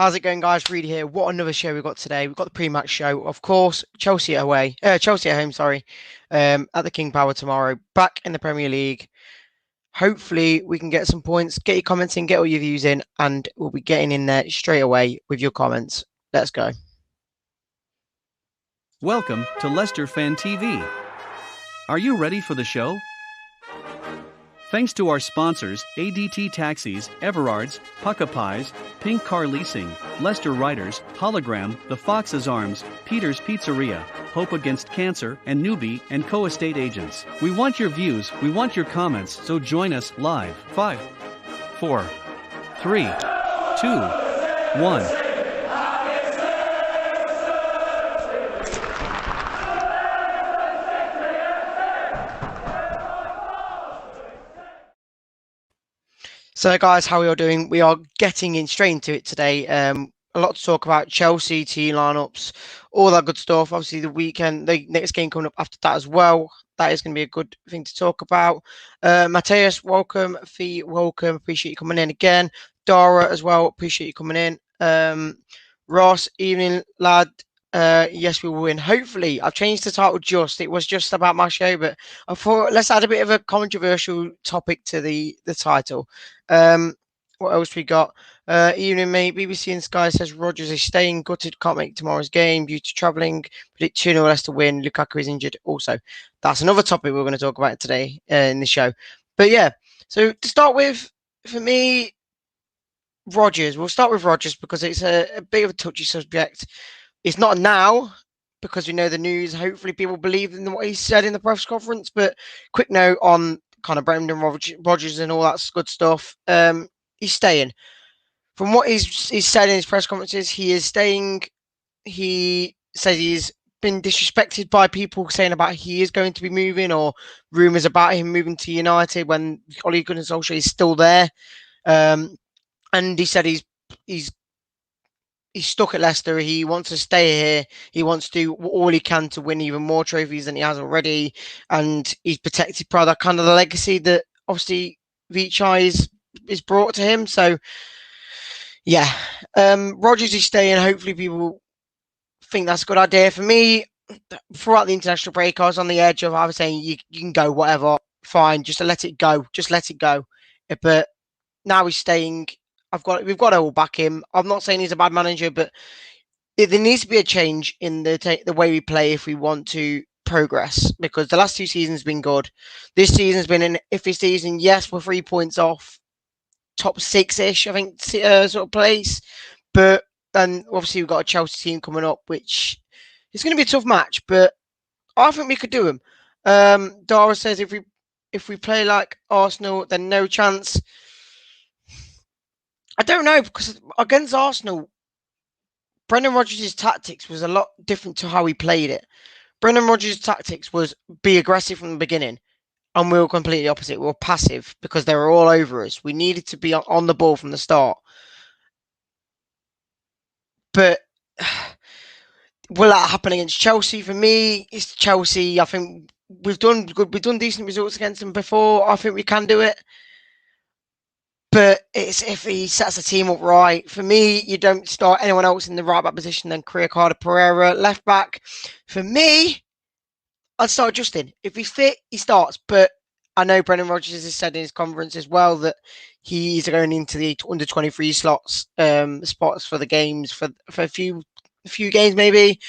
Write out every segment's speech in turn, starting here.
How's it going, guys? Reedy here. What another show we've got today. We've got the pre-match show, of course. Chelsea at home, sorry. At the King Power tomorrow. Back in the Premier League. Hopefully, we can get some points. Get your comments in, get all your views in, and we'll be getting in there straight away with your comments. Let's go. Welcome to Leicester Fan TV. Are you ready for the show? Thanks to our sponsors, ADT Taxis, Everards, Pukka Pies, Pink Car Leasing, Leicester Riders, Hollogram, The Fox's Arms, Peter's Pizzeria, Hope Against Cancer, and Newby Co estate agents. We want your views, we want your comments, so join us live. 5, 4, 3, 2, 1. So, guys, how are we all doing? We are getting in straight into it today. A lot to talk about. Chelsea, team lineups, all that good stuff. Obviously, the weekend, the next game coming up after that as well. That is going to be a good thing to talk about. Mateus, welcome. Fee, welcome. Appreciate you coming in again. Dara as well. Appreciate you coming in. Ross, evening, lad. Yes, we will win. Hopefully, I've changed the title just. It was just about my show, but I thought let's add a bit of a controversial topic to the title. What else we got? Evening, mate. BBC and Sky says Rodgers is staying gutted, can't make tomorrow's game due to travelling. Predict 2-0 Leicester win. Lukaku is injured. Also, that's another topic we're going to talk about today in the show. But yeah, so to start with, for me, Rodgers. We'll start with Rodgers because it's a bit of a touchy subject. It's not now because we know the news. Hopefully, people believe in what he said in the press conference. But quick note on kind of Brendan Rodgers and all that good stuff. He's staying. From what he's said in his press conferences, he is staying. He says he's been disrespected by people saying about he is going to be moving or rumours about him moving to United when Ole Gunnar Solskjaer is still there. And he said he's stuck at Leicester. He wants to stay here. He wants to do all he can to win even more trophies than he has already. And he's protected by that kind of the legacy that obviously Vichai is brought to him. So, yeah, Rodgers is staying. Hopefully people think that's a good idea. For me, throughout the international break, I was on the edge of I was saying you can go, whatever, fine, just let it go. Just let it go. But now he's staying. We've got to all back him. I'm not saying he's a bad manager, but there needs to be a change in the way we play if we want to progress. Because the last 2 seasons have been good. This season's been an iffy season. Yes, we're 3 points off top 6-ish, I think, sort of place. But then obviously we've got a Chelsea team coming up, which is going to be a tough match. But I think we could do them. Dara says if we play like Arsenal, then no chance. I don't know, because against Arsenal, Brendan Rodgers' tactics was a lot different to how he played it. Brendan Rodgers' tactics was be aggressive from the beginning, and we were completely opposite. We were passive because they were all over us. We needed to be on the ball from the start. But will that happen against Chelsea? For me, it's Chelsea. I think we've done good. We've done decent results against them before. I think we can do it. But it's if he sets the team up right. For me, you don't start anyone else in the right back position than Ricardo Pereira. Left back, for me, I'd start Justin. If he's fit, he starts. But I know Brendan Rodgers has said in his conference as well that he's going into the under 23 spots for the games for a few games maybe.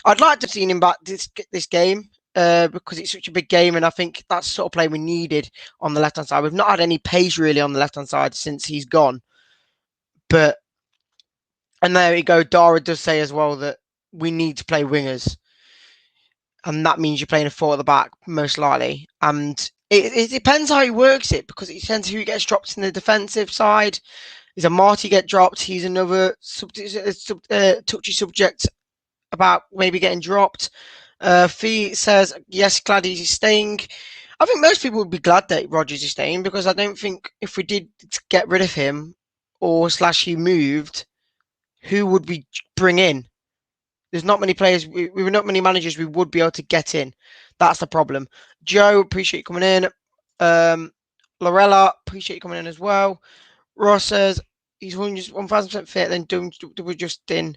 I'd like to have seen him back this game. Because it's such a big game, and I think that's the sort of play we needed on the left-hand side. We've not had any pace really on the left-hand side since he's gone. But, and there we go, Dara does say as well that we need to play wingers. And that means you're playing a 4 at the back, most likely. And it depends how he works it, because it depends who gets dropped in the defensive side. Is a Marty get dropped? He's another touchy subject about maybe getting dropped. Fee says, yes, glad he's staying. I think most people would be glad that Rodgers is staying, because I don't think if we did get rid of him or / he moved, who would we bring in? There's not many players. We were not many managers we would be able to get in. That's the problem. Joe, appreciate you coming in. Lorella, appreciate you coming in as well. Ross says, he's 1,000% fit, then we're just in.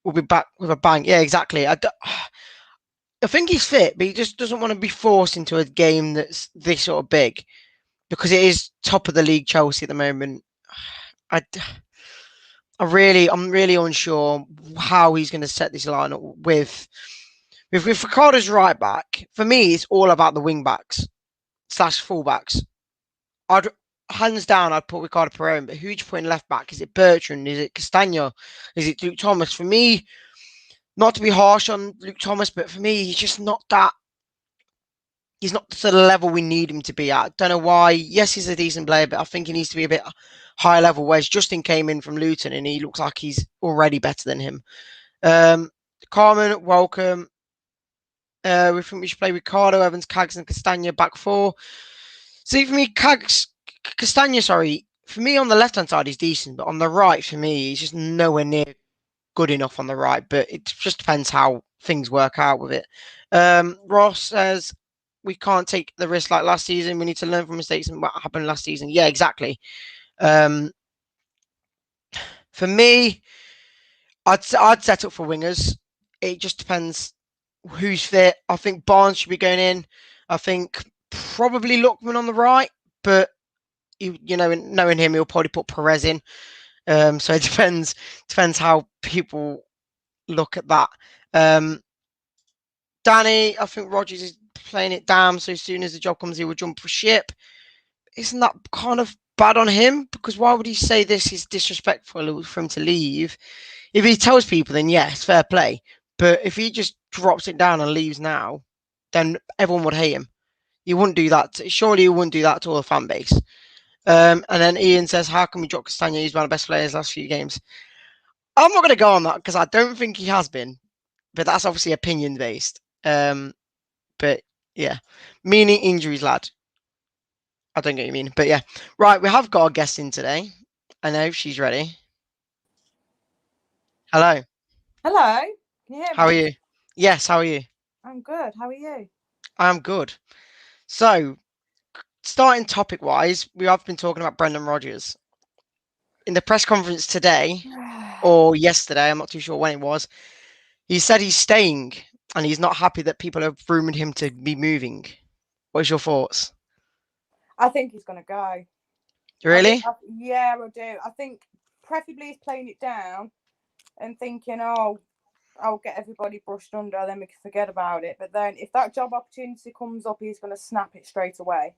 We'll be back with a bang. Yeah, exactly. I think he's fit, but he just doesn't want to be forced into a game that's this sort of big because it is top of the league Chelsea at the moment. I'm really unsure how he's going to set this lineup with Ricardo's right back. For me, it's all about the wing backs / fullbacks. Hands down, I'd put Ricardo Perez, but who'd you put in left back? Is it Bertrand? Is it Castagna? Is it Luke Thomas? For me, not to be harsh on Luke Thomas, but for me, he's just not that. He's not to the level we need him to be at. I don't know why. Yes, he's a decent player, but I think he needs to be a bit higher level. Whereas Justin came in from Luton and he looks like he's already better than him. Carmen, welcome. We think we should play Ricardo, Evans, Cags, and Castagna back four. See, for me, Castagna, for me on the left-hand side, he's decent, but on the right, for me, he's just nowhere near good enough on the right. But it just depends how things work out with it. Ross says, we can't take the risk like last season. We need to learn from mistakes and what happened last season. Yeah, exactly. For me, I'd set up for wingers. It just depends who's fit. I think Barnes should be going in. I think probably Lookman on the right, but knowing him, he'll probably put Perez in. So it depends how people look at that. Danny, I think Rodgers is playing it down. So as soon as the job comes, he will jump for ship. Isn't that kind of bad on him? Because why would he say this is disrespectful for him to leave? If he tells people, then yes, fair play. But if he just drops it down and leaves now, then everyone would hate him. You wouldn't do that. Surely you wouldn't do that to all the fan base. And then Ian says, how can we drop Castagna? He's one of the best players last few games. I'm not going to go on that because I don't think he has been. But that's obviously opinion based. But yeah, meaning injuries, lad. I don't get what you mean. But yeah. Right, we have got a guest in today. I know she's ready. Hello. Hello. Can you hear me? How are you? Yes, how are you? I'm good. How are you? I'm good. So, starting topic-wise, we have been talking about Brendan Rodgers. In the press conference today, or yesterday, I'm not too sure when it was, he said he's staying and he's not happy that people have rumoured him to be moving. What's your thoughts? I think he's going to go. Really? Yeah, I do. I think preferably he's playing it down and thinking, oh, I'll get everybody brushed under, then we can forget about it. But then if that job opportunity comes up, he's going to snap it straight away.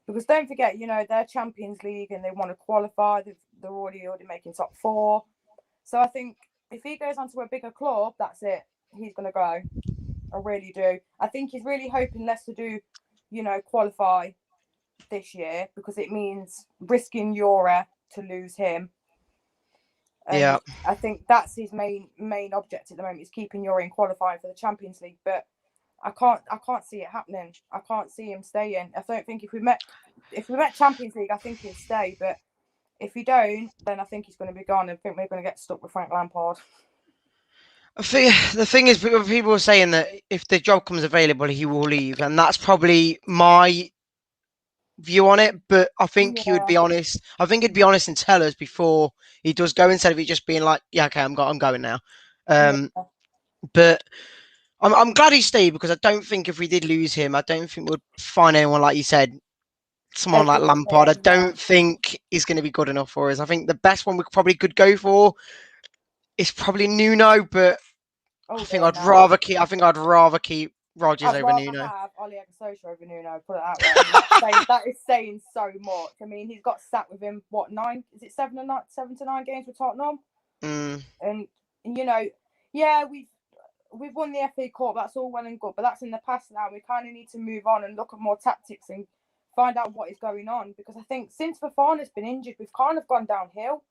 Because don't forget, they're Champions League and they want to qualify. They're already making top four. So I think if he goes onto a bigger club, that's it. He's going to go. I really do. I think he's really hoping Leicester do, qualify this year because it means risking Euro to lose him. And yeah. I think that's his main objective at the moment is keeping Euro in qualifying for the Champions League. But I can't see it happening. I can't see him staying. I don't think if we met Champions League, I think he'll stay. But if we don't, then I think he's going to be gone. I think we're going to get stuck with Frank Lampard. The thing is, people are saying that if the job comes available, he will leave, and that's probably my view on it. But I think he would be honest. I think he'd be honest and tell us before he does go, instead of he just being like, "Yeah, okay, I'm going now." But I'm glad he stayed because I don't think if we did lose him, I don't think we'd find anyone like you said, someone like Lampard. I don't think is going to be good enough for us. I think the best one we probably could go for is probably Nuno, but I think I'd rather keep Rodgers over Nuno. I'd rather have Ole Agasosha over Nuno. Put it that way. That is saying so much. I mean, he's got sat with him. What 9? Is it 7 to 9 games with Tottenham? And we've won the FA Cup. That's all well and good, but that's in the past now. We kind of need to move on and look at more tactics and find out what is going on. Because I think since Fofana's been injured, we've kind of gone downhill.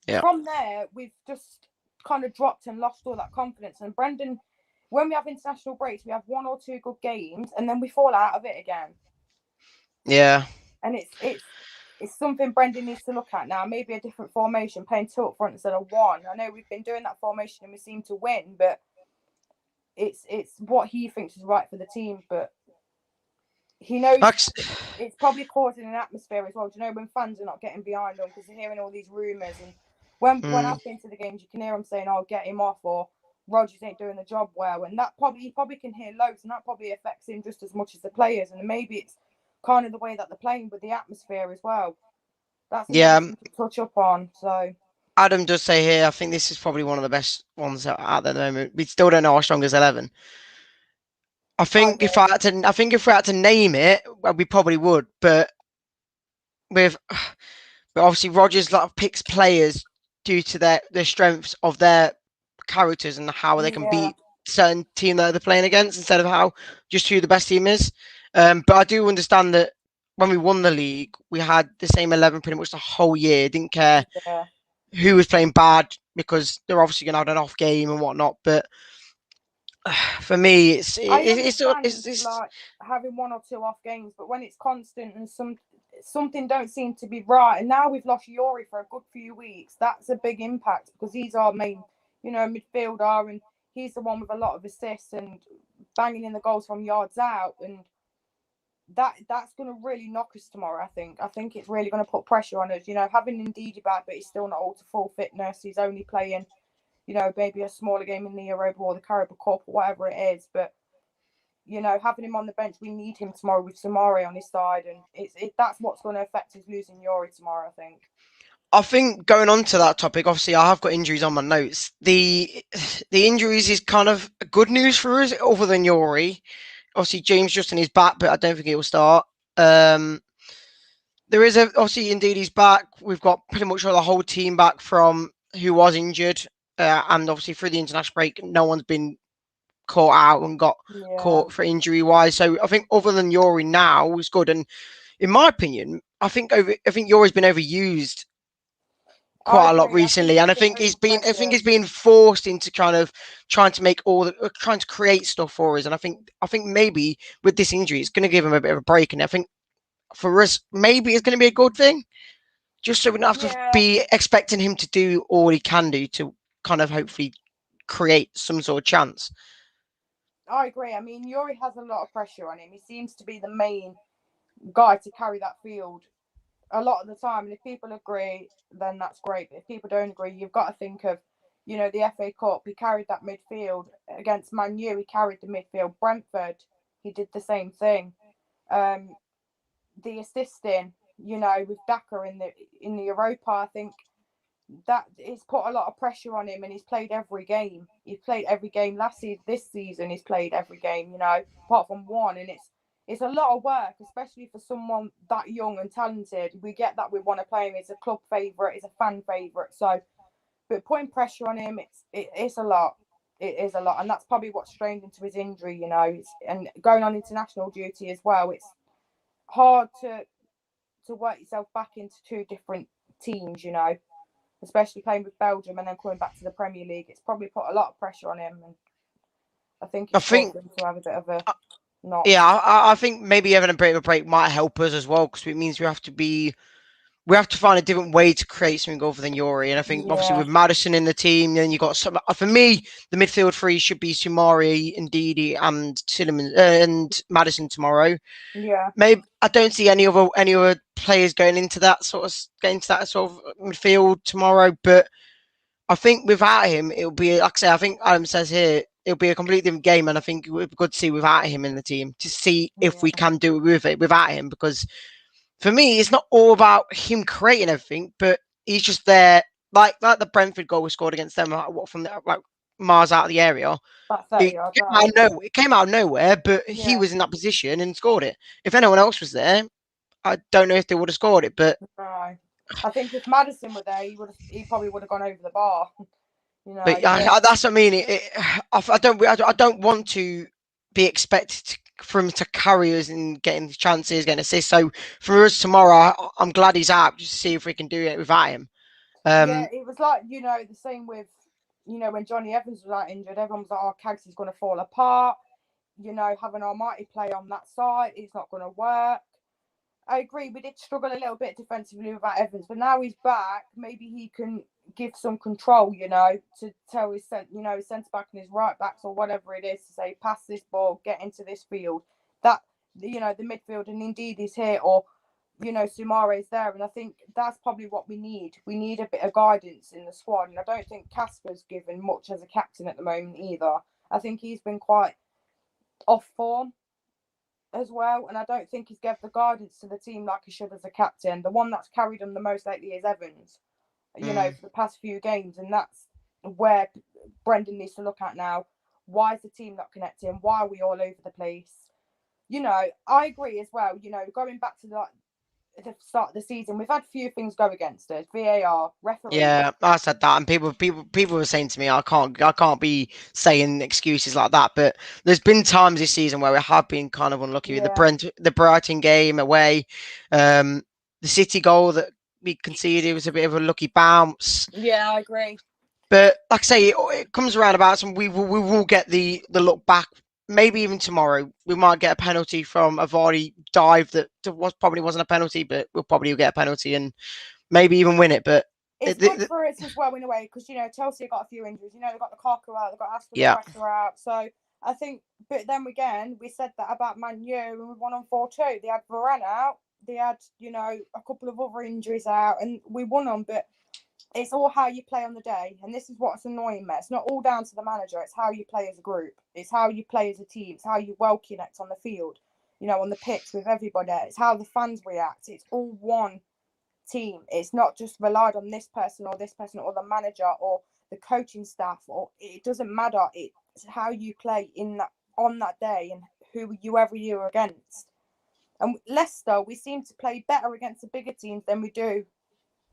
Yeah. From there, we've just kind of dropped and lost all that confidence. And Brendan, when we have international breaks, we have 1 or 2 good games, and then we fall out of it again. Yeah. And it's something Brendan needs to look at now. Maybe a different formation, playing 2 up front instead of 1. I know we've been doing that formation and we seem to win, but it's what he thinks is right for the team. But he knows That's- it's probably causing an atmosphere as well. Do you know when fans are not getting behind them because they're hearing all these rumours, and when I've been to the games, you can hear them saying, "Oh, get him off," or "Rodgers ain't doing the job well," and that he probably can hear loads, and that probably affects him just as much as the players. And maybe it's kind of the way that they're playing with the atmosphere as well. That's yeah. another thing to touch up on. So Adam does say here, I think this is probably one of the best ones out there at the moment. We still don't know our strongest 11. I think if we had to name it, well, we probably would. But with, but obviously Rodgers picks players due to their strengths of their characters and how they can beat certain team that they're playing against instead of how just who the best team is. But I do understand that when we won the league, we had the same 11 pretty much the whole year. Didn't care who was playing bad because they're obviously going to have an off game and whatnot. But for me, it's like having one or two off games, but when it's constant and something don't seem to be right, and now we've lost Yuri for a good few weeks, that's a big impact because he's our main, midfielder, and he's the one with a lot of assists and banging in the goals from yards out, and that's going to really knock us tomorrow. I think it's really going to put pressure on us. Having Ndidi back, but he's still not all to full fitness. He's only playing, maybe a smaller game in the Europa or the Carabao Cup or whatever it is. But having him on the bench, we need him tomorrow with Samari on his side, and that's what's going to affect us losing Yuri tomorrow, I think. I think going on to that topic, obviously I have got injuries on my notes. The injuries is kind of good news for us, other than Yuri. Obviously James Justin is back, but I don't think he will start. There is obviously indeed he's back. We've got pretty much the whole team back from who was injured, and obviously through the international break, no one's been caught out and got caught for injury wise. So I think other than Yuri now is good. And in my opinion, I think Yuri's been overused quite a lot recently, and I think he's been forced into kind of trying to create stuff for us. And I think maybe with this injury, it's going to give him a bit of a break. And I think for us, maybe it's going to be a good thing, just so we don't have to be expecting him to do all he can do to kind of hopefully create some sort of chance. I agree. I mean, Yuri has a lot of pressure on him. He seems to be the main guy to carry that field a lot of the time. And if people agree, then that's great. But if people don't agree, you've got to think of, the FA Cup. He carried that midfield against Man U. He carried the midfield. Brentford, he did the same thing. The assisting, with Daka in the Europa, I think that it's put a lot of pressure on him, and he's played every game. He's played every game last season. This season, he's played every game. Apart from one, and it's a lot of work, especially for someone that young and talented. We get that we want to play him. He's a club favourite. He's a fan favourite. So, but putting pressure on him, it's a lot. It is a lot, and that's probably what strained into his injury. And going on international duty as well. It's hard to work yourself back into two different teams. Especially playing with Belgium and then coming back to the Premier League. It's probably put a lot of pressure on him, and I think it's caused him to have a bit of a knock. Yeah, I think maybe having a bit of a break might help us as well, because it means we have to find a different way to create something other than Yuri. And I think obviously with Maddison in the team, then you got some. For me, the midfield three should be Sumari, Ndidi, and Cinnamon and Maddison tomorrow. Yeah. Maybe I don't see any other players going into that sort of midfield tomorrow. But I think without him, it'll be, like I say, I think Adam says here, it'll be a completely different game. And I think it would be good to see without him in the team, to see if we can do it without him. Because for me, it's not all about him creating everything, but he's just there. Like the Brentford goal we scored against them, from miles out of the area. It came out of nowhere, but he was in that position and scored it. If anyone else was there, I don't know if they would have scored it. But I think if Maddison were there, he probably would have gone over the bar. But that's what I mean. I don't want to be expected for him to carry us and getting chances, getting assists. So for us tomorrow, I'm glad he's out, just to see if we can do it without him. It was like, the same with, when Johnny Evans was injured, everyone was like, oh, Cags is going to fall apart. Having Almighty play on that side, it's not going to work. I agree, we did struggle a little bit defensively without Evans, but now he's back. Maybe he can give some control, to tell his centre back and his right backs or whatever it is, to say, pass this ball, get into this field. you know, the midfield, and indeed he's here, or you know, Soumare's there, and I think that's probably what we need. We need a bit of guidance in the squad, and I don't think Casper's given much as a captain at the moment either. I think he's been quite off form as well, and I don't think he's given the guidance to the team like he should as a captain. The one that's carried him the most lately is Evans, you know, for the past few games, and that's where Brendan needs to look at now. Why is the team not connecting? Why are we all over the place? You know, I agree as well. You know, going back to the start of the season, we've had a few things go against us. VAR, referee. Yeah, I said that, and people were saying to me, I can't be saying excuses like that. But there's been times this season where we have been kind of unlucky. Yeah. The Brighton game away, the City goal that we conceded was a bit of a lucky bounce. Yeah, I agree. But like I say, it comes around about, and we will get the look back. Maybe even tomorrow, we might get a penalty from a Vardy dive that probably wasn't a penalty, but we'll probably get a penalty and maybe even win it. But it's good for us as well in a way, because, you know, Chelsea got a few injuries. You know, they've got the Lukaku out, they've got Aston Pressure out. So I think, but then again, we said that about Man U, and we won on 4-2. They had Varane out, they had, you know, a couple of other injuries out, and we won them. But it's all how you play on the day, and this is what's annoying me. It's not all down to the manager. It's how you play as a group. It's how you play as a team. It's how you well connect on the field, you know, on the pitch with everybody. It's how the fans react. It's all one team. It's not just relied on this person or the manager or the coaching staff, or it doesn't matter. It's how you play on that day and whoever you're against. And Leicester, we seem to play better against the bigger teams than we do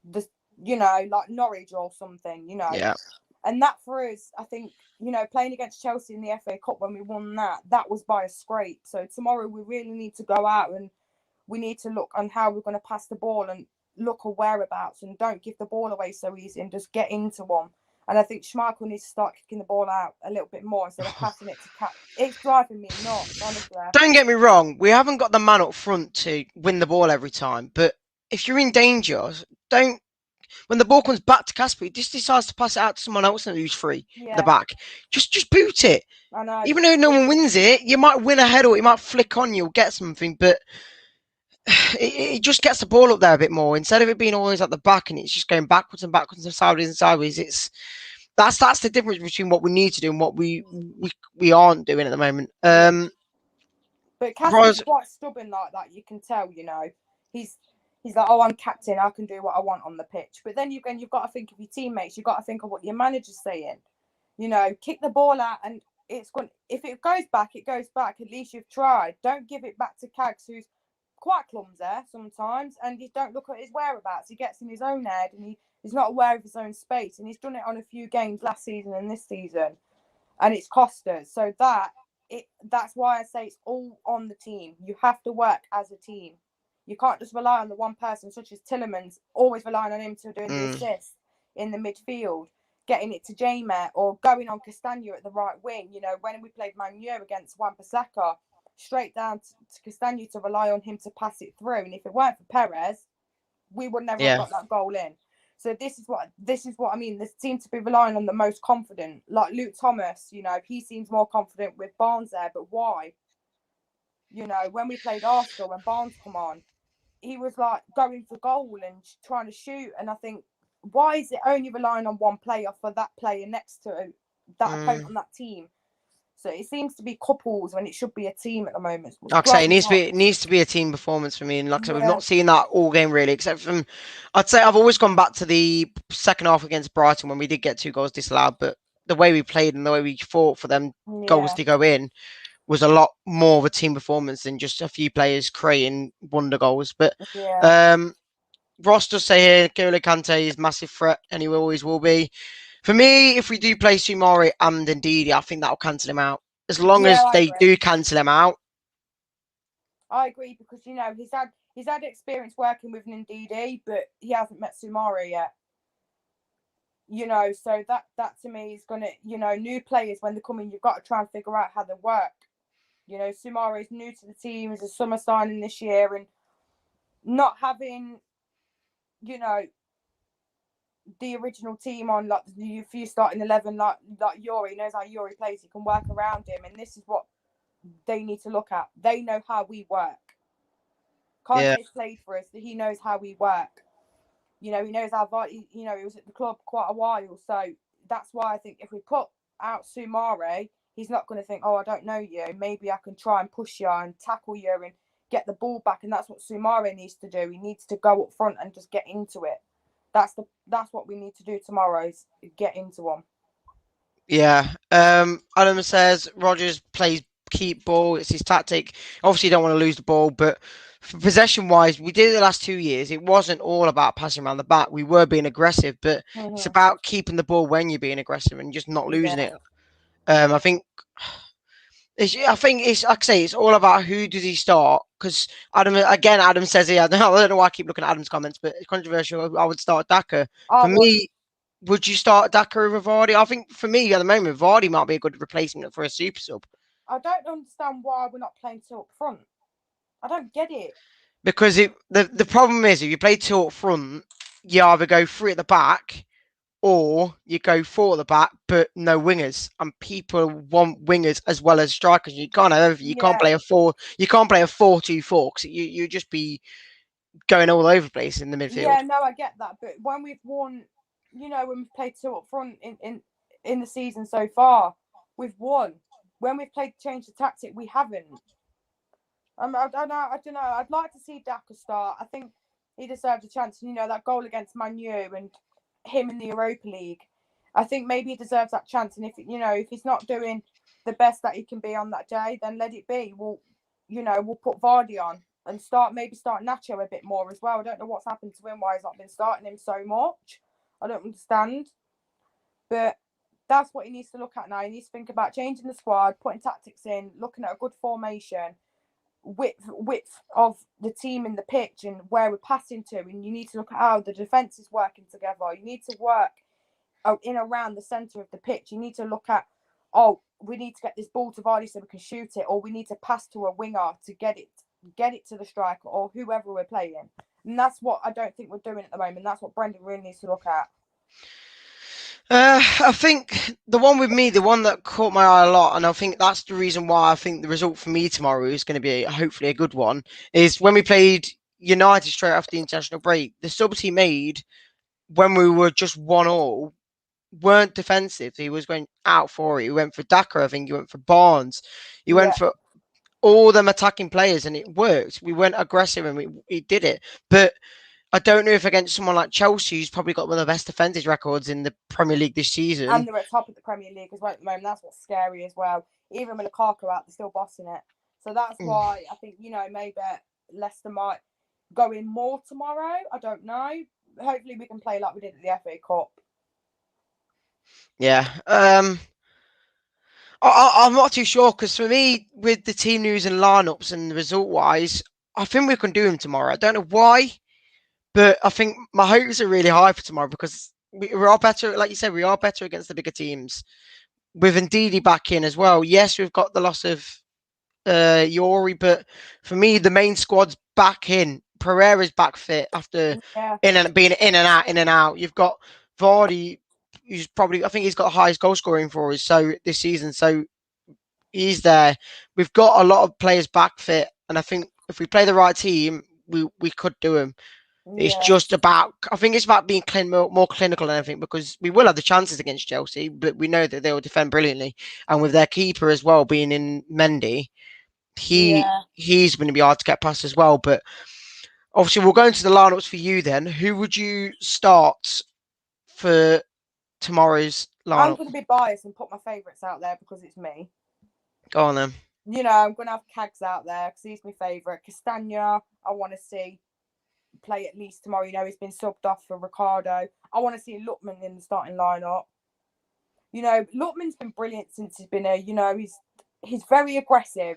the, you know, like Norwich or something, you know. Yeah. And that for us, I think, you know, playing against Chelsea in the FA Cup when we won that was by a scrape. So tomorrow we really need to go out and we need to look on how we're going to pass the ball and look at whereabouts, and don't give the ball away so easy and just get into one. And I think Schmeichel needs to start kicking the ball out a little bit more instead of passing it to Cat. It's driving me nuts, honestly. Don't get me wrong, we haven't got the man up front to win the ball every time, but if you're in danger, don't. When the ball comes back to Casper, he just decides to pass it out to someone else and who's free at the back. Just boot it. I know. Even though no one wins it, you might win a header, or you might flick on, you'll get something, but it just gets the ball up there a bit more instead of it being always at the back and it's just going backwards and backwards and sideways. That's the difference between what we need to do and what we aren't doing at the moment. But Casper's quite stubborn like that. You can tell, you know, he's like, oh, I'm captain, I can do what I want on the pitch. But then you've got to think of your teammates. You've got to think of what your manager's saying. You know, kick the ball out, and it's going. If it goes back, it goes back. At least you've tried. Don't give it back to Cags, who's quite clumsy sometimes, and you don't look at his whereabouts. He gets in his own head, and he's not aware of his own space. And he's done it on a few games last season and this season, and it's cost us. So that's why I say it's all on the team. You have to work as a team. You can't just rely on the one person, such as Tillemans, always relying on him to doing the assist in the midfield, getting it to Jamie, or going on Castagna at the right wing. You know, when we played Man U against Wan-Bissaka, straight down to Castagna to rely on him to pass it through. And if it weren't for Perez, we would never have got that goal in. So this is what I mean. This seems to be relying on the most confident, like Luke Thomas. You know, he seems more confident with Barnes there, but why? You know, when we played Arsenal, when Barnes come on, he was like going for goal and trying to shoot. And I think, why is it only relying on one player for that player next to that opponent on that team? So it seems to be couples when it should be a team at the moment. Like I say, it needs to be a team performance for me. And like I said, we've not seen that all game really, except from, I'd say I've always gone back to the second half against Brighton when we did get 2 goals disallowed. But the way we played and the way we fought for them goals to go in was a lot more of a team performance than just a few players creating wonder goals. But Ross does say here, N'Golo Kante is a massive threat, and he always will be. For me, if we do play Soumare and Ndidi, I think that'll cancel him out. As long as they do cancel him out. I agree, because, you know, he's had experience working with Ndidi, but he hasn't met Soumare yet. You know, so that to me is going to, you know, new players, when they come in, you've got to try and figure out how they work. You know, Soumare is new to the team, is a summer signing this year, and not having, you know, the original team on, like, if you start in 11, like Yuri knows how Yuri plays, he can work around him, and this is what they need to look at. They know how we work. Kante's played for us, so he knows how we work. You know, he knows how, you know, he was at the club quite a while. So that's why I think if we put out Soumare, he's not going to think, oh, I don't know you. Maybe I can try and push you and tackle you and get the ball back. And that's what Soumare needs to do. He needs to go up front and just get into it. That's what we need to do tomorrow, is get into them. Yeah. Adam says Rodgers plays keep ball. It's his tactic. Obviously, you don't want to lose the ball, but for possession-wise, we did it the last 2 years. It wasn't all about passing around the back. We were being aggressive, but it's about keeping the ball when you're being aggressive and just not losing it. I think it's like I say, it's all about who does he start. Because Adam says here, I don't know why I keep looking at Adam's comments, but it's controversial. I would start Daka. For me, would you start Daka over Vardy? I think for me at the moment, Vardy might be a good replacement for a super sub. I don't understand why we're not playing two up front. I don't get it. Because the problem is, if you play two up front, you either go three at the back or you go four at the back, but no wingers. And people want wingers as well as strikers. You can't have everything. You can't play a 4. You can't play a 4-2-4 because you just be going all over the place in the midfield. Yeah, no, I get that. But when we've won, you know, when we've played two up front in the season so far, we've won. When we've played change the tactic, we haven't. I don't know. I'd like to see Daka start. I think he deserves a chance. You know, that goal against Man U and him in the Europa League. I think maybe he deserves that chance. And if he's not doing the best that he can be on that day, then let it be. We'll put Vardy on and start Nacho a bit more as well. I don't know what's happened to him, why he's not been starting him so much. I don't understand. But that's what he needs to look at now. He needs to think about changing the squad, putting tactics in, looking at a good formation, width of the team in the pitch and where we're passing to. And you need to look at how the defence is working together. You need to work in around the centre of the pitch. You need to look at, we need to get this ball to Vardy so we can shoot it, or we need to pass to a winger to get it to the striker or whoever we're playing. And that's what I don't think we're doing at the moment. That's what Brendan really needs to look at. I think the one that caught my eye a lot, and I think that's the reason why I think the result for me tomorrow is going to be hopefully a good one, is when we played United straight after the international break. The subs he made when we were just 1-1 weren't defensive. He was going out for it. He went for Daka, I think. He went for Barnes. He went for all them attacking players, and it worked. We went aggressive, and we did it. But I don't know if against someone like Chelsea, who's probably got one of the best defensive records in the Premier League this season. And they're at top of the Premier League as well at the moment. That's what's scary as well. Even with Lukaku out, they're still bossing it. So that's why I think, maybe Leicester might go in more tomorrow. I don't know. Hopefully we can play like we did at the FA Cup. Yeah. I'm not too sure, because for me, with the team news and lineups and result-wise, I think we can do them tomorrow. I don't know why. But I think my hopes are really high for tomorrow, because we are better, like you said, we are better against the bigger teams. With Ndidi back in as well. Yes, we've got the loss of Yori, but for me, the main squad's back in. Pereira's back fit after being in and out. You've got Vardy, who's probably, I think he's got the highest goal scoring for us this season. So he's there. We've got a lot of players back fit, and I think if we play the right team, we could do them. It's just about, I think it's about being more clinical than anything, because we will have the chances against Chelsea, but we know that they will defend brilliantly. And with their keeper as well being in Mendy, he's going to be hard to get past as well. But obviously, we'll go into the lineups for you then. Who would you start for tomorrow's lineup? I'm going to be biased and put my favourites out there because it's me. Go on then. I'm going to have Cags out there because he's my favourite. Castagna, I want to see play at least tomorrow. He's been subbed off for Ricardo. I want to see Lookman in the starting lineup. Lookman's been brilliant since he's been here. He's very aggressive,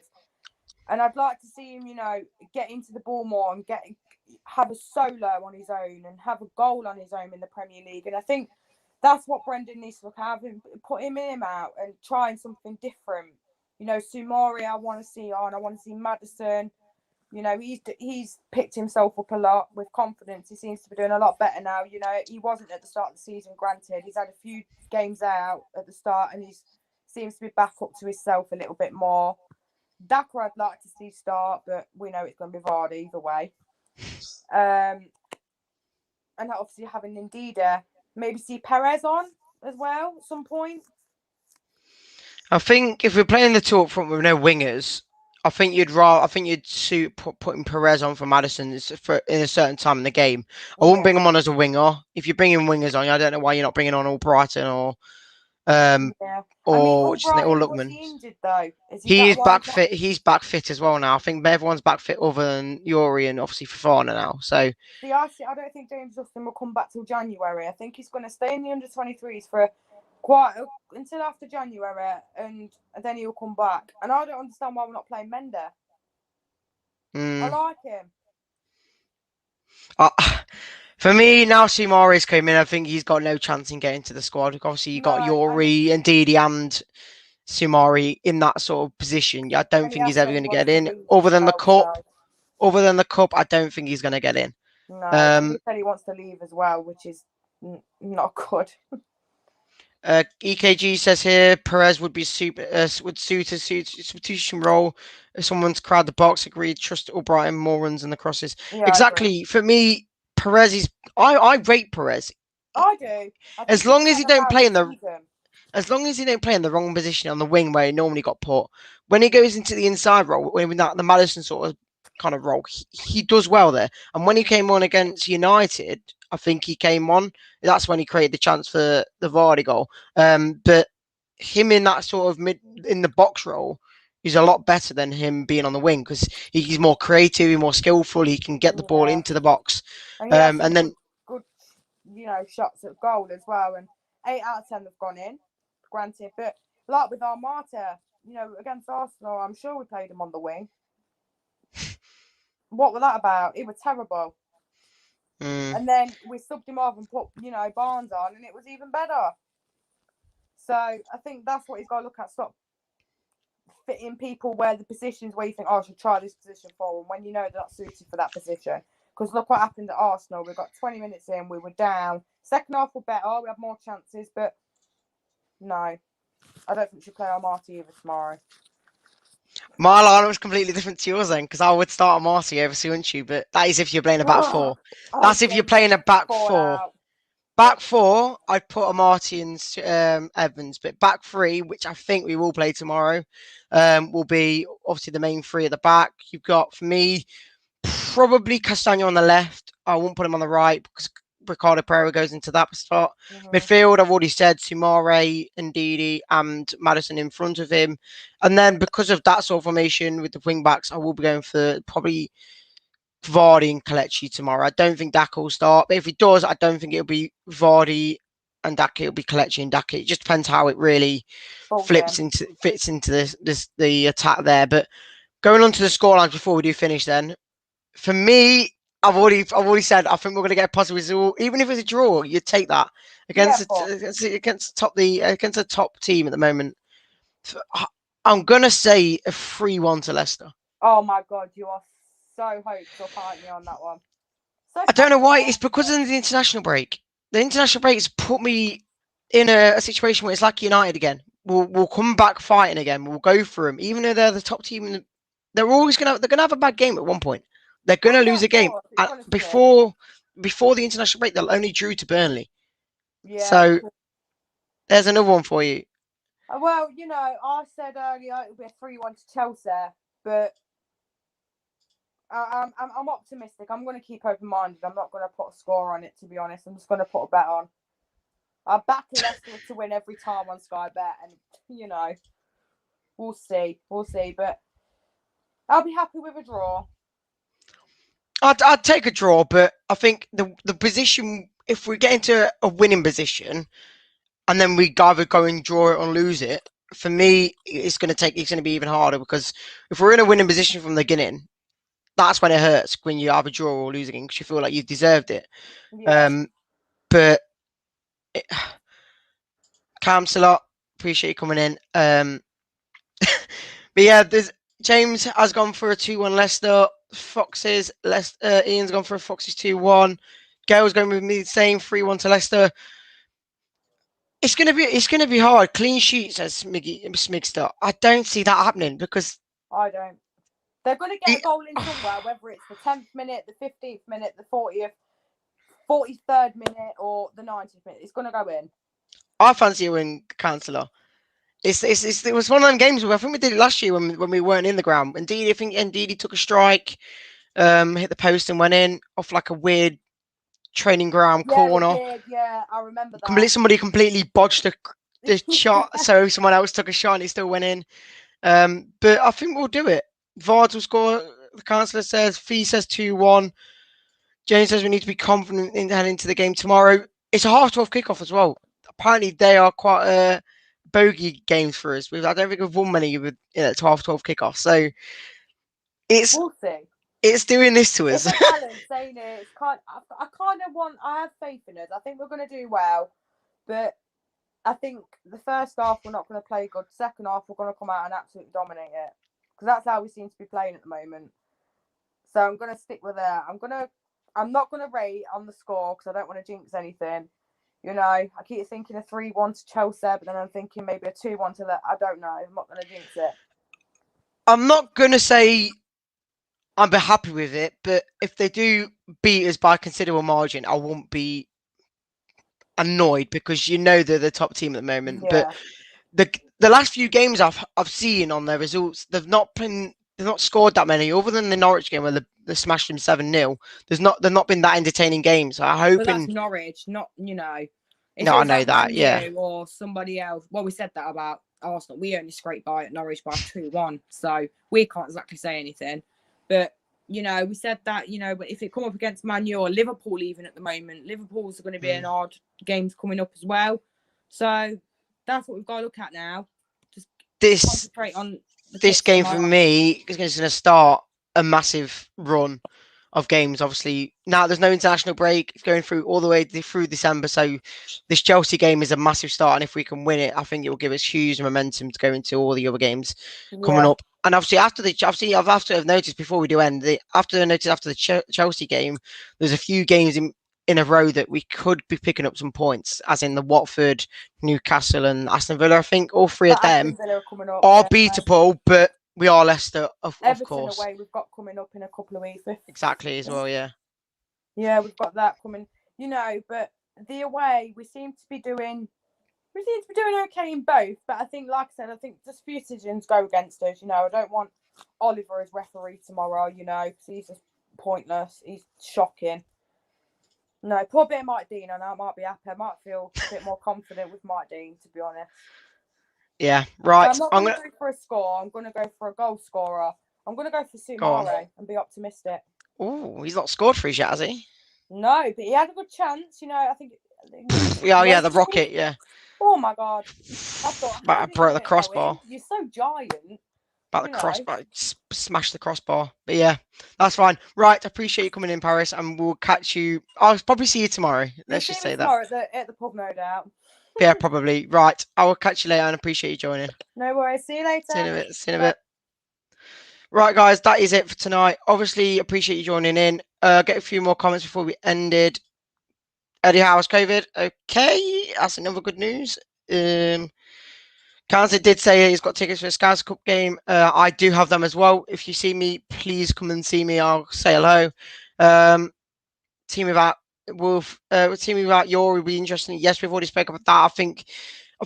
and I'd like to see him, get into the ball more and have a solo on his own and have a goal on his own in the Premier League. And I think that's what Brendan needs to look at, put him out and trying something different. Soumare, I want to see on. I want to see Maddison. He's picked himself up a lot with confidence. He seems to be doing a lot better now. He wasn't at the start of the season, granted. He's had a few games out at the start and he seems to be back up to himself a little bit more. Daka I'd like to see start, but we know it's going to be Vardy either way. And obviously having Ndida, maybe see Perez on as well at some point. I think if we're playing the two up front with no wingers, I think you'd suit putting Perez on for Maddison in a certain time in the game. I wouldn't bring him on as a winger. If you're bringing wingers on, I don't know why you're not bringing on Albrighton or what's his name, or Was Lookman. he injured though? He is back fit. He's back fit as well now. I think everyone's back fit other than Yuri and obviously Fofana now. So see, I don't think James Justin will come back till January. I think he's going to stay in the under-23s for until after January, and then he'll come back. And I don't understand why we're not playing Mender. I like him. For me, now Sumari's came in, I think he's got no chance in getting to the squad. Obviously, you got Yuri and Didi and Sumari in that sort of position. I don't think he's ever going to get in. Other than the cup, I don't think he's going to get in. No, he said he wants to leave as well, which is not good. EKG says here Perez would be would suit a substitution role if someone's crowd the box. Agreed. Trust Albrighton, more runs and the crosses. Yeah, exactly. For me, Perez is. I rate Perez. I do. As long as he don't play in the wrong position on the wing where he normally got put. When he goes into the inside role, when the Maddison sort of kind of role, he does well there. And when he came on against United, I think he came on. That's when he created the chance for the Vardy goal. But him in that sort of in the box role is a lot better than him being on the wing because he's more creative, he's more skillful. He can get the ball into the box, and then good, shots at goal as well. And 8 out of 10 have gone in, granted. But like with Armata, against Arsenal, I'm sure we played him on the wing. What was that about? It was terrible. And then we subbed him off and put, Barnes on, and it was even better. So I think that's what he's got to look at. Stop fitting people where the positions where you think, I should try this position for them when they're not suited for that position. Because look what happened at Arsenal. We got 20 minutes in, we were down. Second half were better, we had more chances, but no. I don't think we should play Armati either tomorrow. My lineup was completely different to yours then, because I would start Marty over Suunchu, but that is if you're playing a back four. That's if you're playing a back four. Back four, I'd put a Marty and Evans, but back three, which I think we will play tomorrow, will be obviously the main three at the back. You've got, for me, probably Castagno on the left. I won't put him on the right because Ricardo Pereira goes into that spot. Midfield, I've already said Sumare, Ndidi, and Maddison in front of him. And then because of that sort of formation with the wing backs, I will be going for probably Vardy and Kelechi tomorrow. I don't think Daka will start, but if he does, I don't think it'll be Vardy and Daka. It'll be Kelechi and Daka. It just depends how it really fits into the attack there. But going on to the scorelines before we do finish, then for me, I've already said I think we're going to get a positive result. Even if it's a draw, you'd take that against the top team at the moment. I'm going to say a 3-1 to Leicester. Oh my God, you are so hopeful, aren't you, on that one? I don't know why. It's because of the international break. The international break has put me in a situation where it's like United again. We'll come back fighting again. We'll go through them, even though they're the top team. They're always going to have a bad game at one point. They're going to lose a game. Before the international break, they'll only drew to Burnley. Yeah. So there's another one for you. Well, I said earlier it would be a 3-1 to Chelsea, but I'm optimistic. I'm going to keep open-minded. I'm not going to put a score on it, to be honest. I'm just going to put a bet on. I back Leicester to win every time on Sky Bet, and, we'll see. But I'll be happy with a draw. I'd take a draw, but I think the position, if we get into a winning position, and then we either go and draw it or lose it, for me, it's going to be even harder because if we're in a winning position from the beginning, that's when it hurts when you either draw or lose a game because you feel like you've deserved it. Yeah. Calms a lot. Appreciate you coming in. But yeah, James has gone for a 2-1 Leicester. Foxes, Ian's gone for a Foxes 2-1. Gail's going with me the same 3-1 to Leicester. It's gonna be hard. Clean sheet, says Smigster. I don't see that happening because I don't. They're going to get a goal in somewhere, whether it's the 10th minute, the 15th minute, the 40th, 43rd minute, or the 90th minute. It's going to go in. I fancy you in Councillor. It was one of them games where I think we did it last year when we weren't in the ground. Indeed, I think he took a strike, hit the post and went in off like a weird training ground corner. Did, yeah, I remember that. Somebody completely bodged the shot, so someone else took a shot and it still went in. But I think we'll do it. Vards will score. The Councillor says. Fee says 2-1. James says we need to be confident in heading into the game tomorrow. It's a 12:30 kickoff as well. Apparently, they are quite bogey games for us. I don't think we've won many with 12:30 kickoff. So we'll see. It's doing this to us. It's a balance, ain't it? It's I have faith in us. I think we're going to do well, but I think the first half we're not going to play good. Second half we're going to come out and absolutely dominate it, because that's how we seem to be playing at the moment. So I'm going to stick with that. I'm not going to rate on the score because I don't want to jinx anything. I keep thinking a 3-1 to Chelsea, but then I'm thinking maybe a 2-1 to that. I don't know. I'm not going to jinx it. I'm not going to say I'm be happy with it, but if they do beat us by a considerable margin, I won't be annoyed, because they're the top team at the moment. Yeah. But the last few games I've seen on their results, they've not scored that many, other than the Norwich game where they smashed them 7-0. They've not been that entertaining games. So I hope. But that's Norwich, not No, I know that. Yeah. Or somebody else. Well, we said that about Arsenal. We only scraped by at Norwich by 2-1, so we can't exactly say anything. But we said that but if it come up against Man U or Liverpool, even at the moment, Liverpool's going to be an odd games coming up as well. So that's what we've got to look at now. Just concentrate on this game for me is going to start a massive run of games. Obviously, now there's no international break. It's going through all the way through December. So this Chelsea game is a massive start. And if we can win it, I think it will give us huge momentum to go into all the other games coming up. And obviously, I've noticed before we do end, after the Chelsea game, there's a few games in a row that we could be picking up some points, as in the Watford, Newcastle, and Aston Villa. I think all three of them are beatable, but we are Leicester, of course. Away we've got coming up in a couple of weeks. Exactly, as well, yeah. Yeah, we've got that coming. But the away, we seem to be doing okay in both. But I think, like I said, just few decisions go against us. I don't want Oliver as referee tomorrow, because he's just pointless. He's shocking. No, poor bit of Mike Dean, and I might be happy. I might feel a bit more confident with Mike Dean, to be honest. Yeah, right. So I'm not going to go for a score. I'm going to go for a goal scorer. I'm going to go for Sumare and be optimistic. Oh, he's not scored for us yet, has he? No, but he had a good chance. I think. Yeah, the rocket. Yeah. Oh my God! I broke the crossbar. You're so giant. About the crossbar, smash the crossbar. But yeah, that's fine. Right, I appreciate you coming in, Paris, and we'll catch you. I'll probably see you tomorrow. Let's just say that. Tomorrow at the pub, no doubt. Yeah, probably. Right, I will catch you later, and appreciate you joining. No worries. See you later. See you in a bit. Right, guys, that is it for tonight. Obviously, appreciate you joining in. Get a few more comments before we ended. Eddie, how was COVID? Okay, that's another good news. Kansas did say he's got tickets for the Scouts Cup game. I do have them as well. If you see me, please come and see me. I'll say hello. Team without Wolf, team without Yori would be interesting. Yes, we've already spoken about that. I think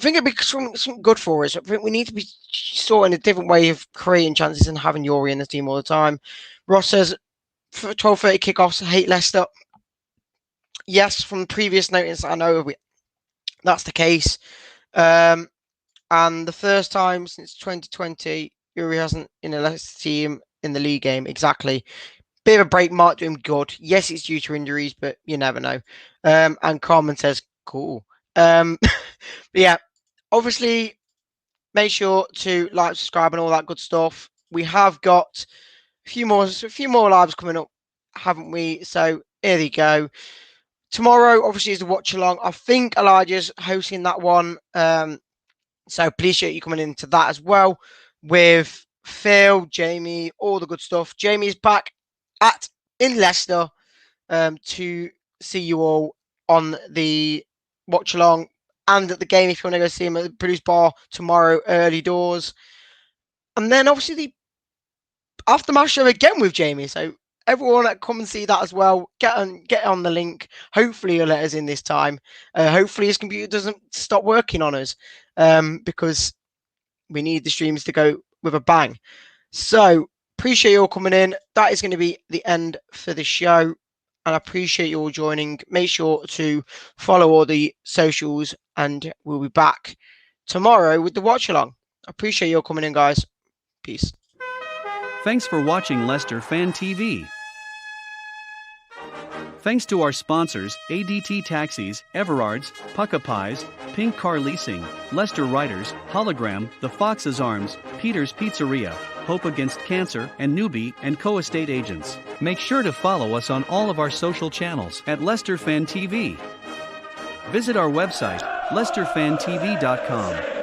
it'd be something good for us. I think we need to be sorting a different way of creating chances and having Yori in the team all the time. Ross says, for 12:30 kickoffs, hate Leicester. Yes, from previous notice, I know that's the case. And the first time since 2020, Yuri hasn't in a Leicester team in the league game. Exactly. Bit of a break might do him good. Yes, it's due to injuries, but you never know. And Carmen says, cool. But yeah, obviously, make sure to like, subscribe, and all that good stuff. We have got a few more lives coming up, haven't we? So here they go. Tomorrow, obviously, is the watch along. I think Elijah's hosting that one. So appreciate you coming into that as well with Phil, Jamie, all the good stuff. Jamie's back in Leicester to see you all on the watch along and at the game if you want to go see him at the Produce Bar tomorrow, early doors. And then obviously after my show again with Jamie. So everyone that come and see that as well, get on the link. Hopefully he'll let us in this time. Hopefully his computer doesn't stop working on us, because we need the streams to go with a bang. So appreciate you all coming in. That is going to be the end for the show. And I appreciate you all joining. Make sure to follow all the socials, and we'll be back tomorrow with the watch along. I appreciate you all coming in, guys. Peace. Thanks for watching Leicester Fan TV. Thanks to our sponsors, ADT Taxis, Everards, Pukka Pies, Pink Car Leasing, Leicester Riders, Hollogram, The Fox's Arms, Peter's Pizzeria, Hope Against Cancer, and Newby Co estate agents. Make sure to follow us on all of our social channels at Leicester Fan TV. Visit our website, leicesterfantv.com.